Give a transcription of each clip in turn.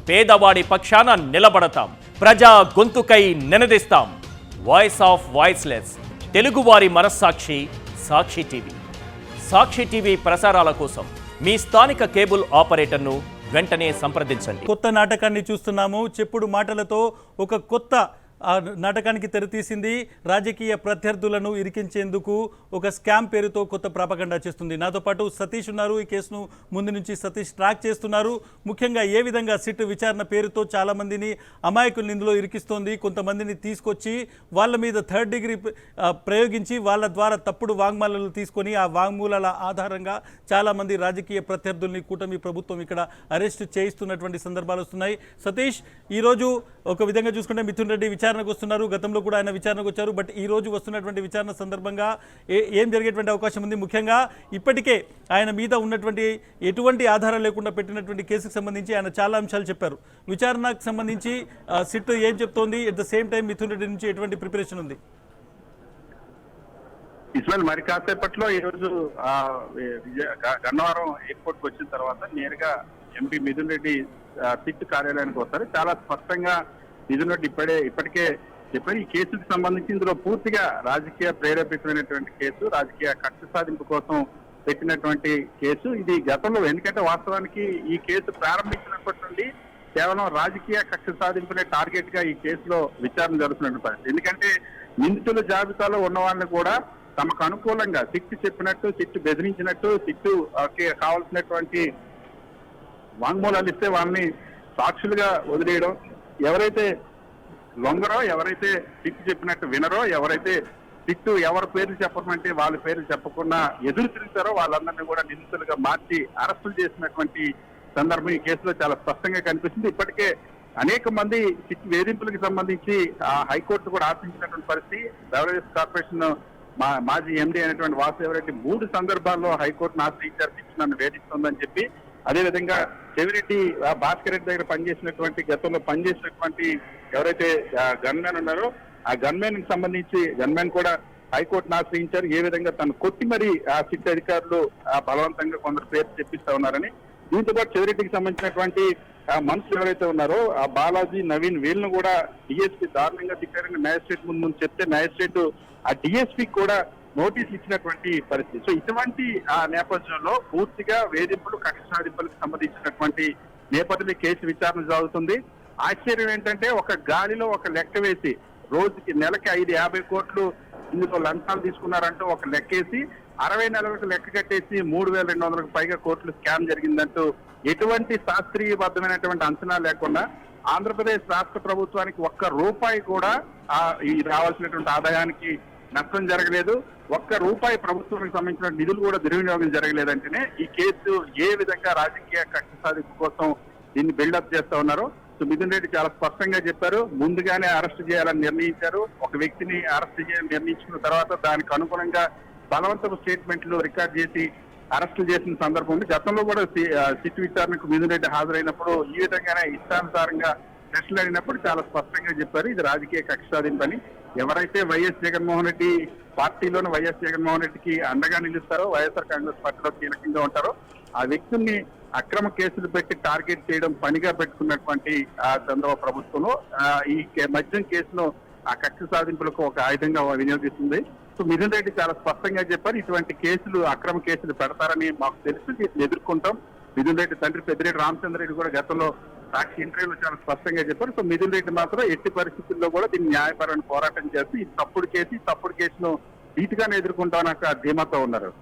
పేదవాడి పక్షాన నిలబడతాం, ప్రజా గొంతుకై నినదిస్తాం. వాయిస్ ఆఫ్ వాయిస్లెస్, తెలుగువారి మనస్సాక్షి సాక్షి టీవీ. సాక్షి టీవీ ప్రసారాల కోసం మీ స్థానిక కేబుల్ ఆపరేటర్ను వెంటనే సంప్రదించండి. కొత్త నాటకాన్ని చూస్తున్నాము. చెప్పుడు మాటలతో ఒక కొత్త నాటకానికి తెరతీసింది. రాజకీయ ప్రత్యర్థులను ఇరికించేందుకు ఒక స్కామ్ పేరుతో కొత్త ప్రాపగండా చేస్తుంది. నాతో పాటు సతీష్ ఉన్నారు. ఈ కేసును ముందు నుంచి సతీష్ ట్రాక్ చేస్తున్నారు. ముఖ్యంగా ఏ విధంగా సిట్ విచారణ పేరుతో చాలామందిని అమాయకుల్ని ఇందులో ఇరికిస్తోంది. కొంతమందిని తీసుకొచ్చి వాళ్ళ మీద థర్డ్ డిగ్రీ ప్రయోగించి వాళ్ళ ద్వారా తప్పుడు వాంగ్మూలాలు తీసుకొని ఆ వాంగ్మూలాల ఆధారంగా చాలామంది రాజకీయ ప్రత్యర్థుల్ని కూటమి ప్రభుత్వం ఇక్కడ అరెస్ట్ చేయిస్తున్నటువంటి సందర్భాలు వస్తున్నాయి. సతీష్, ఈరోజు ఒక విధంగా చూసుకుంటే మిథున్ రెడ్డి విచారణకు వస్తున్నారు. గతంలో కూడా ఆయన విచారణకు వచ్చారు. బట్ ఈ రోజు వస్తున్నటువంటి విచారణ సందర్భంగా ఏం జరిగేటువంటి అవకాశం ఉంది? ముఖ్యంగా ఇప్పటికే ఆయన మీద ఉన్నటువంటి ఎటువంటి ఆధారం లేకుండా పెట్టినటువంటి కేసుకు సంబంధించి ఆయన చాలా అంశాలు చెప్పారు. విచారణకు సంబంధించి సిట్ ఏం చెప్తోంది? At the same time Mithun Reddy నుంచి ఎటువంటి ప్రిపరేషన్ ఉంది? ఇస్మాయిల్, మరి కాసేపట్లో ఈరోజు గన్నవరం ఎయిర్పోర్ట్ కు వచ్చిన తర్వాత నేరుగా ఎంపీ మిథున్ రెడ్డి సిట్ కార్యాలయానికి వస్తారు. చాలా స్పష్టంగా మిథున్ రెడ్డి ఇప్పటికే చెప్పారు. ఈ కేసుకు సంబంధించి ఇందులో పూర్తిగా రాజకీయ ప్రేరేపితమైనటువంటి కేసు, రాజకీయ కక్ష సాధింపు కోసం పెట్టినటువంటి కేసు ఇది. గతంలో ఎందుకంటే వాస్తవానికి ఈ కేసు ప్రారంభించినప్పటి నుండి కేవలం రాజకీయ కక్ష సాధింపునే టార్గెట్ గా ఈ కేసులో విచారణ జరుగుతున్నటువంటి పరిస్థితి. ఎందుకంటే నిందితుల జాబితాలో ఉన్న వాళ్ళని కూడా తమకు అనుకూలంగా సిట్ చెప్పినట్టు, సిట్ బెదిరించినట్టు, సిట్ కావాల్సినటువంటి వాంగ్మూలాలు ఇస్తే వాళ్ళని సాక్షులుగా వదిలేయడం, ఎవరైతే లొంగరో, ఎవరైతే సిట్ చెప్పినట్టు వినరో, ఎవరైతే సిట్ ఎవరి పేర్లు చెప్పమంటే వాళ్ళ పేర్లు చెప్పకుండా ఎదురు తిరుగుతారో వాళ్ళందరినీ కూడా నిందితులుగా మార్చి అరెస్టులు చేసినటువంటి సందర్భం ఈ కేసులో చాలా స్పష్టంగా కనిపిస్తుంది. ఇప్పటికే అనేక మంది సిట్ వేధింపులకు సంబంధించి హైకోర్టు కూడా ఆశించినటువంటి పరిస్థితి. బెవరేజెస్ కార్పొరేషన్ మాజీ ఎండీ అయినటువంటి వాసుదేవరెడ్డి 3 సందర్భాల్లో హైకోర్టును ఆశ్రయించారు, సిట్ నన్ను వేధిస్తుందని చెప్పి. అదేవిధంగా చెవిరెడ్డి భాస్కర్ రెడ్డి దగ్గర పనిచేసినటువంటి, గతంలో పనిచేసినటువంటి ఎవరైతే గన్మెన్ ఉన్నారో ఆ గన్మెన్ కి సంబంధించి గన్మెన్ కూడా హైకోర్టును ఆశ్రయించారు. ఏ విధంగా తను కొట్టి మరి ఆ సిట్ అధికారులు బలవంతంగా కొందరు పేరు చెప్పిస్తా ఉన్నారని. దీంతో పాటు చెవిరెడ్డికి సంబంధించినటువంటి మనుషులు ఎవరైతే ఉన్నారో ఆ బాలాజీ, నవీన్, వీళ్ళను కూడా డిఎస్పీ దారుణంగా తిట్టారని మ్యాజిస్ట్రేట్ ముందు చెప్తే మ్యాజిస్ట్రేట్ ఆ డిఎస్పీ కూడా నోటీస్ ఇచ్చినటువంటి పరిస్థితి. సో ఇటువంటి నేపథ్యంలో పూర్తిగా వేధింపులు, కక్ష సాధింపులకు సంబంధించినటువంటి నేపథ్యంలో కేసు విచారణ జరుగుతుంది. ఆశ్చర్యం ఏంటంటే ఒక గాలిలో ఒక లెక్క వేసి రోజుకి నెలకి 550 కోట్లు ఇందులో లంచాలు తీసుకున్నారంటూ ఒక లెక్కేసి 60 నెలలకు లెక్క కట్టేసి 3200కు పైగా కోట్లు స్కామ్ జరిగిందంటూ ఎటువంటి శాస్త్రీయబద్ధమైనటువంటి అంచనా లేకుండా ఆంధ్రప్రదేశ్ రాష్ట్ర ప్రభుత్వానికి ₹1 కూడా ఈ రావాల్సినటువంటి ఆదాయానికి నష్టం జరగలేదు. ₹1 ప్రభుత్వానికి సంబంధించిన నిధులు కూడా దుర్వినియోగం జరగలేదంటేనే ఈ కేసు ఏ విధంగా రాజకీయ కక్ష సాధింపు కోసం దీన్ని బిల్డప్ చేస్తా ఉన్నారో. సో మిథున్ రెడ్డి చాలా స్పష్టంగా చెప్పారు. ముందుగానే అరెస్ట్ చేయాలని నిర్ణయించారు. ఒక వ్యక్తిని అరెస్ట్ చేయాలని నిర్ణయించుకున్న తర్వాత దానికి అనుగుణంగా బలవంతపు స్టేట్మెంట్లు రికార్డ్ చేసి అరెస్టు చేసిన సందర్భం ఉంది. గతంలో కూడా సిట్ విచారణకు మిథున్ రెడ్డి హాజరైనప్పుడు ఈ విధంగానే ఇష్టానుసారంగా ప్రశ్నలు అడిగినప్పుడు చాలా స్పష్టంగా చెప్పారు ఇది రాజకీయ కక్ష సాధింపని. ఎవరైతే వైఎస్ జగన్మోహన్ రెడ్డి పార్టీలోని వైఎస్ జగన్మోహన్ రెడ్డికి అండగా నిలుస్తారో, వైఎస్ఆర్ కాంగ్రెస్ పార్టీలో కీలకంగా ఉంటారో ఆ వ్యక్తుల్ని అక్రమ కేసులు పెట్టి టార్గెట్ చేయడం పనిగా పెట్టుకున్నటువంటి చంద్రబాబు ప్రభుత్వంలో ఈ మద్యం కేసును ఆ కక్ష సాధింపులకు ఒక ఆయుధంగా వినియోగిస్తుంది. సో మిథున్ రెడ్డి చాలా స్పష్టంగా చెప్పారు ఇటువంటి కేసులు, అక్రమ కేసులు పెడతారని మాకు తెలుసు, వీటిని ఎదుర్కొంటాం. మిథున్ రెడ్డి తండ్రి పెద్దిరెడ్డి రామచంద్ర రెడ్డి కూడా గతంలో సాక్షి ఇంటర్వ్యూలో చాలా స్పష్టంగా చెప్పారు. సో మిథున్ రెడ్డి మాత్రం ఎట్టి పరిస్థితుల్లో కూడా దీన్ని న్యాయపరమైన పోరాటం చేసి ఈ తప్పుడు కేసును ధీటుగానే ఎదుర్కొంటామని ధీమాతో ఉన్నారు.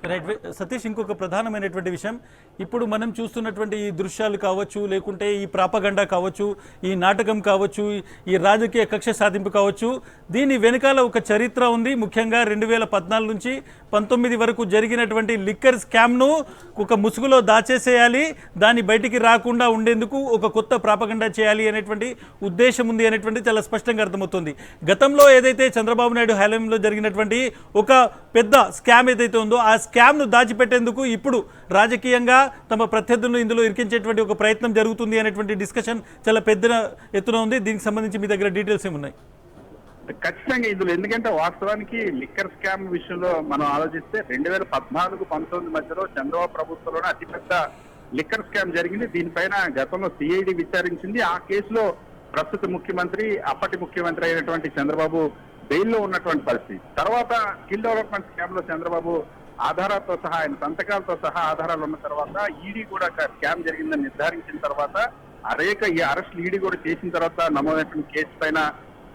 రైట్ సతీష్, ఇంకొక ప్రధానమైనటువంటి విషయం, ఇప్పుడు మనం చూస్తున్నటువంటి ఈ దృశ్యాలు కావచ్చు, లేకుంటే ఈ ప్రాపగండా కావచ్చు, ఈ నాటకం కావచ్చు, ఈ రాజకీయ కక్ష సాధింపు కావచ్చు, దీని వెనకాల ఒక చరిత్ర ఉంది. ముఖ్యంగా 2014 నుంచి 19 వరకు జరిగినటువంటి లిక్కర్ స్కామ్ను ఒక ముసుగులో దాచేసేయాలి, దాన్ని బయటికి రాకుండా ఉండేందుకు ఒక కొత్త ప్రాపగండా చేయాలి అనేటువంటి ఉద్దేశం ఉంది అనేటువంటి చాలా స్పష్టంగా అర్థమవుతుంది. గతంలో ఏదైతే చంద్రబాబు నాయుడు హయాంలో జరిగినటువంటి ఒక పెద్ద స్కామ్ ఏదైతే ఉందో ఆ స్కామ్ను దాచిపెట్టేందుకు ఇప్పుడు రాజకీయంగా తమ ప్రత్యర్థులను ఇందులో ఇరికించేటువంటి ఒక ప్రయత్నం జరుగుతుంది అనేటువంటి డిస్కషన్ చాలా పెద్ద ఎత్తున ఉంది. దీనికి సంబంధించి మీ దగ్గర డీటెయిల్స్ ఏమున్నాయి? ఖచ్చితంగా ఇందులో ఎందుకంటే వాస్తవానికి లిక్కర్ స్కామ్ విషయంలో మనం ఆలోచిస్తే 2014-19 మధ్యలో చంద్రబాబు ప్రభుత్వంలోనే అతిపెద్ద లిక్కర్ స్కామ్ జరిగింది. దీనిపైన గతంలో సిఐడి విచారించింది. ఆ కేసులో ప్రస్తుత ముఖ్యమంత్రి, అప్పటి ముఖ్యమంత్రి అయినటువంటి చంద్రబాబు బెయిల్లో ఉన్నటువంటి పరిస్థితి. తర్వాత స్కిల్ డెవలప్మెంట్ స్కామ్ లో చంద్రబాబు ఆధారాలతో సహా, ఆయన సంతకాలతో సహా ఆధారాలు ఉన్న తర్వాత ఈడీ కూడా స్కామ్ జరిగిందని నిర్ధారించిన తర్వాత అనేక ఈ అరెస్టులు ఈడీ కూడా చేసిన తర్వాత నమోదైనటువంటి కేసు పైన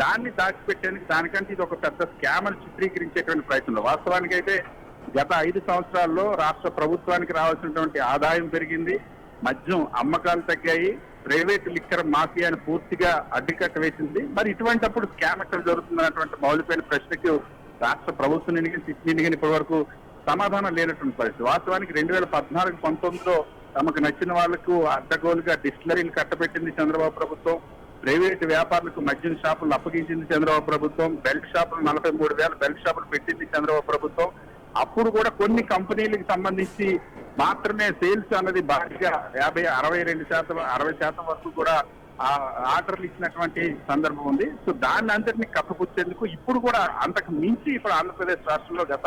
దాన్ని దాచిపెట్టేందుకు దానికంటే ఇది ఒక పెద్ద స్కామ్ అని చిత్రీకరించేటువంటి ప్రయత్నంలో వాస్తవానికి అయితే గత 5 సంవత్సరాల్లో రాష్ట్ర ప్రభుత్వానికి రావాల్సినటువంటి ఆదాయం పెరిగింది, మద్యం అమ్మకాలు తగ్గాయి, ప్రైవేట్ లిక్కర్ మాఫియాను పూర్తిగా అడ్డుకట్ట వేసింది. మరి ఇటువంటిప్పుడు స్కామ్ ఎక్కడ జరుగుతుందన్నటువంటి మౌలికమైన ప్రశ్నకు రాష్ట్ర ప్రభుత్వం నినిగిన ఇప్పటి వరకు సమాధానం లేనటువంటి పరిస్థితి. వాస్తవానికి 2014-19లో తమకు నచ్చిన వాళ్లకు అడ్డగోలుగా డిస్టిలరీలు కట్టబెట్టింది చంద్రబాబు ప్రభుత్వం, ప్రైవేట్ వ్యాపారులకు మద్యం షాపులు అప్పగించింది చంద్రబాబు ప్రభుత్వం, బెల్ట్ షాపులు 43,000 బెల్ట్ షాపులు పెట్టింది చంద్రబాబు ప్రభుత్వం. అప్పుడు కూడా కొన్ని కంపెనీలకు సంబంధించి మాత్రమే సేల్స్ అన్నది భారీగా 60% వరకు కూడా ఆర్డర్లు ఇచ్చినటువంటి సందర్భం ఉంది. సో దాన్ని అంతటినీ కప్పపుచ్చేందుకు ఇప్పుడు కూడా అంతకు మించి ఇప్పుడు ఆంధ్రప్రదేశ్ రాష్ట్రంలో గత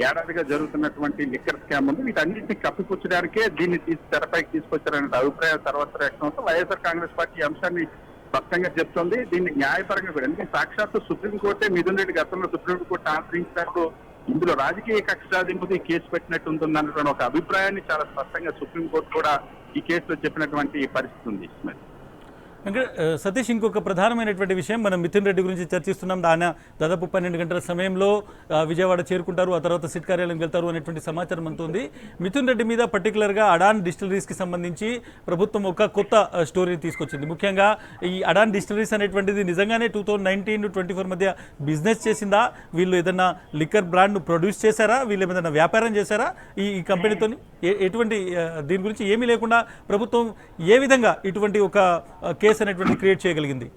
ఏడాదిగా జరుగుతున్నటువంటి లిక్కర్ స్కామ్ ఉంది. వీటన్నింటినీ కప్పిపుచ్చడానికే దీన్ని తెరపైకి తీసుకొచ్చారనే అభిప్రాయం సర్వత్ర వ్యక్తం అవుతుంది. వైఎస్ఆర్ కాంగ్రెస్ పార్టీ ఈ అంశాన్ని స్పష్టంగా చెప్తుంది. దీన్ని న్యాయపరంగా కూడా, ఎందుకంటే సాక్షాత్తు సుప్రీంకోర్టే మిథున్ రెడ్డి గతంలో సుప్రీంకోర్టు ఆశ్రయించినప్పుడు ఇందులో రాజకీయ కక్ష సాధింపుకి కేసు పెట్టినట్టు ఉంటుంది అన్నటువంటి ఒక అభిప్రాయాన్ని చాలా స్పష్టంగా సుప్రీంకోర్టు కూడా ఈ కేసులో చెప్పినటువంటి పరిస్థితి ఉంది. సతీష్, ఇంకొక ప్రధానమైనటువంటి విషయం, మనం మిథున్ రెడ్డి గురించి చర్చిస్తున్నాం. ఆయన దాదాపు 12 గంటల సమయంలో విజయవాడ చేరుకుంటారు, ఆ తర్వాత సిట్ కార్యాలయం వెళ్తారు అనేటువంటి సమాచారం అంతుంది. మిథున్ రెడ్డి మీద పర్టికులర్గా అడాన్ డిస్టిలరీస్కి సంబంధించి ప్రభుత్వం ఒక కొత్త స్టోరీని తీసుకొచ్చింది. ముఖ్యంగా ఈ అడాన్ డిస్టిలరీస్ అనేటువంటిది నిజంగానే 2019-24 మధ్య బిజినెస్ చేసిందా, వీళ్ళు ఏదైనా లిక్కర్ బ్రాండ్ను ప్రొడ్యూస్ చేశారా, వీళ్ళు ఏదైనా వ్యాపారం చేశారా ఈ కంపెనీతో, ఎటువంటి దీని గురించి ఏమీ లేకుండా ప్రభుత్వం ఏ విధంగా ఇటువంటి ఒక కేసు అనేటువంటి క్రియేట్ చేయగలిగింది?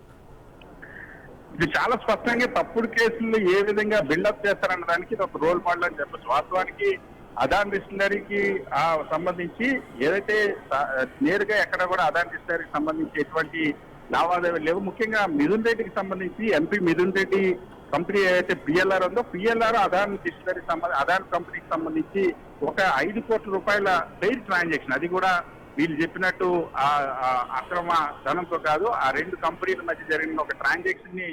ఇది చాలా స్పష్టంగా తప్పుడు కేసులు ఏ విధంగా బిల్డప్ చేస్తారన్న దానికి ఇది ఒక రోల్ మోడల్ అని చెప్పచ్చు. వాస్తవానికి అదాన్ డిస్టిలరీకి సంబంధించి ఏదైతే నేరుగా ఎక్కడ కూడా అదాన్ డిస్టిలరీకి సంబంధించి ఎటువంటి లావాదేవీలు లేవు. ముఖ్యంగా మిథున్ రెడ్డికి సంబంధించి ఎంపీ మిథున్ రెడ్డి కంపెనీ ఏదైతే పిఎల్ఆర్ ఉందో, పిఎల్ఆర్ అదాన్ డిస్టిలరీ అదాన్ కంపెనీకి సంబంధించి ఒక 5 కోట్ల రూపాయల ఫెయిర్ ట్రాన్సాక్షన్, అది కూడా వీళ్ళు చెప్పినట్టు అక్రమ ధనంతో కాదు, ఆ 2 కంపెనీల మధ్య జరిగిన ఒక ట్రాన్సాక్షన్ ని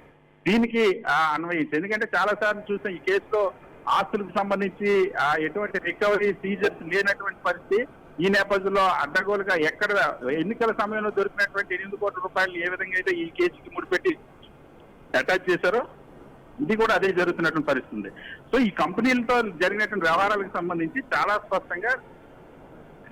దీనికి అన్వయించింది. ఎందుకంటే చాలా సార్లు చూసాం ఈ కేసులో ఆస్తులకు సంబంధించి ఎటువంటి రికవరీ సీజర్స్ లేనటువంటి పరిస్థితి. ఈ నేపథ్యంలో అడ్డగోలుగా ఎక్కడ ఎన్నికల సమయంలో దొరికినటువంటి 8 కోట్ల రూపాయలు ఏ విధంగా అయితే ఈ కేసుకి ముడిపెట్టి అటాచ్ చేశారో ఇది కూడా అదే జరుగుతున్నటువంటి పరిస్థితి ఉంది. సో ఈ కంపెనీలతో జరిగినటువంటి వ్యవహారాలకు సంబంధించి చాలా స్పష్టంగా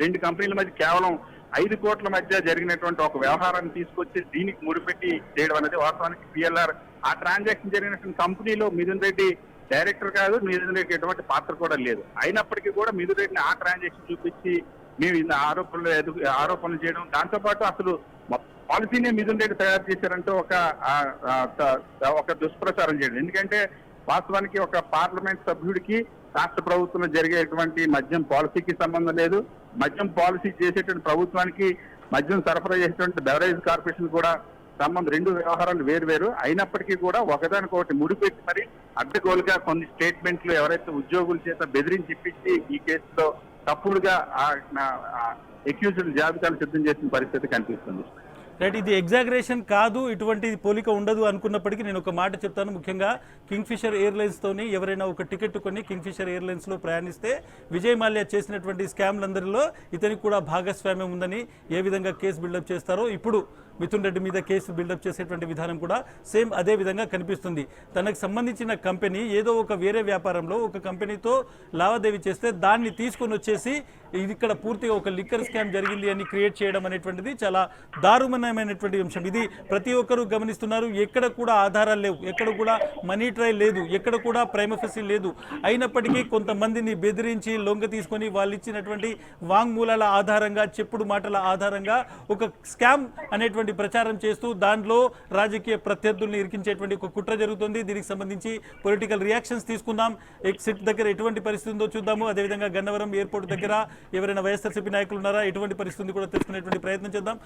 2 కంపెనీల మధ్య కేవలం 5 కోట్ల మధ్య జరిగినటువంటి ఒక వ్యవహారాన్ని తీసుకొచ్చి దీనికి ముడిపెట్టి చేయడం అనేది వాస్తవానికి పిఎల్ఆర్ ఆ ట్రాన్సాక్షన్ జరిగినటువంటి కంపెనీలో మిథున్ రెడ్డి డైరెక్టర్ కాదు, మిథున్ రెడ్డి ఎటువంటి పాత్ర కూడా లేదు. అయినప్పటికీ కూడా మిథున్ రెడ్డిని ఆ ట్రాన్సాక్షన్ చూపించి మేము ఇంత ఆరోపణలు చేయడం, దాంతోపాటు అసలు పాలసీనే మిథున్ రెడ్డి తయారు చేశారంటూ ఒక దుష్ప్రచారం చేయడం. ఎందుకంటే వాస్తవానికి ఒక పార్లమెంట్ సభ్యుడికి రాష్ట్ర ప్రభుత్వంలో జరిగేటువంటి మద్యం పాలసీకి సంబంధం లేదు. మద్యం పాలసీ చేసేటువంటి ప్రభుత్వానికి మద్యం సరఫరా చేసేటువంటి బెవరేజ్ కార్పొరేషన్ కూడా సంబంధం, 2 వ్యవహారాలు వేరు. అయినప్పటికీ కూడా ఒకదానికొకటి ముడిపెట్టి మరి అడ్డగోలుగా కొన్ని స్టేట్మెంట్లు ఎవరైతే ఉద్యోగుల చేత బెదిరించి ఇప్పించి ఈ కేసులో తప్పుడుగా ఎక్యూజ్డ్ జాబితాలు సిద్ధం చేసిన పరిస్థితి కనిపిస్తుంది. రైట్, ఇది ఎగ్జాగరేషన్ కాదు, ఇటువంటి పోలిక ఉండదు అనుకున్నప్పటికీ నేను ఒక మాట చెప్తాను. ముఖ్యంగా కింగ్ఫిషర్ ఎయిర్లైన్స్తోని ఎవరైనా ఒక టికెట్ కొని కింగ్ఫిషర్ ఎయిర్లైన్స్లో ప్రయాణిస్తే విజయ్ మాల్యా చేసినటువంటి స్కామ్లందరిలో ఇతనికి కూడా భాగస్వామ్యం ఉందని ఏ విధంగా కేసు బిల్డప్ చేస్తారో ఇప్పుడు మిథున్ రెడ్డి మీద కేసు బిల్డప్ చేసేటువంటి విధానం కూడా సేమ్ అదే విధంగా కనిపిస్తుంది. తనకు సంబంధించిన కంపెనీ ఏదో ఒక వేరే వ్యాపారంలో ఒక కంపెనీతో లావాదేవీ చేస్తే దాన్ని తీసుకొని వచ్చేసి ఇది ఇక్కడ పూర్తిగా ఒక లిక్కర్ స్కామ్ జరిగింది అని క్రియేట్ చేయడం అనేటువంటిది చాలా దారుణమైనటువంటి అంశం. ఇది ప్రతి ఒక్కరూ గమనిస్తున్నారు. ఎక్కడ కూడా ఆధారాలు లేవు, ఎక్కడ కూడా మనీ ట్రయల్ లేదు, ఎక్కడ కూడా ప్రైమ ఫెసి లేదు. అయినప్పటికీ కొంతమందిని బెదిరించి లొంగ తీసుకొని వాళ్ళు ఇచ్చినటువంటి వాంగ్మూలాల ఆధారంగా, చెప్పుడు మాటల ఆధారంగా ఒక స్కామ్ అనేటువంటి ప్రచారం చేస్తూ దాంట్లో రాజకీయ ప్రత్యర్థుల్ని ఇరికించేటువంటి ఒక కుట్ర జరుగుతుంది. దీనికి సంబంధించి పొలిటికల్ రియాక్షన్స్ తీసుకుందాం. ఎగ్జిట్ దగ్గర ఎటువంటి పరిస్థితి ఉందో చూద్దాము. అదేవిధంగా గన్నవరం ఎయిర్పోర్ట్ దగ్గర ఎవరైనా వైఎస్ఆర్సీపీ నాయకులు ఉన్నారా, ఎటువంటి పరిస్థితి కూడా తెలుసుకునేటువంటి ప్రయత్నం చేద్దాం.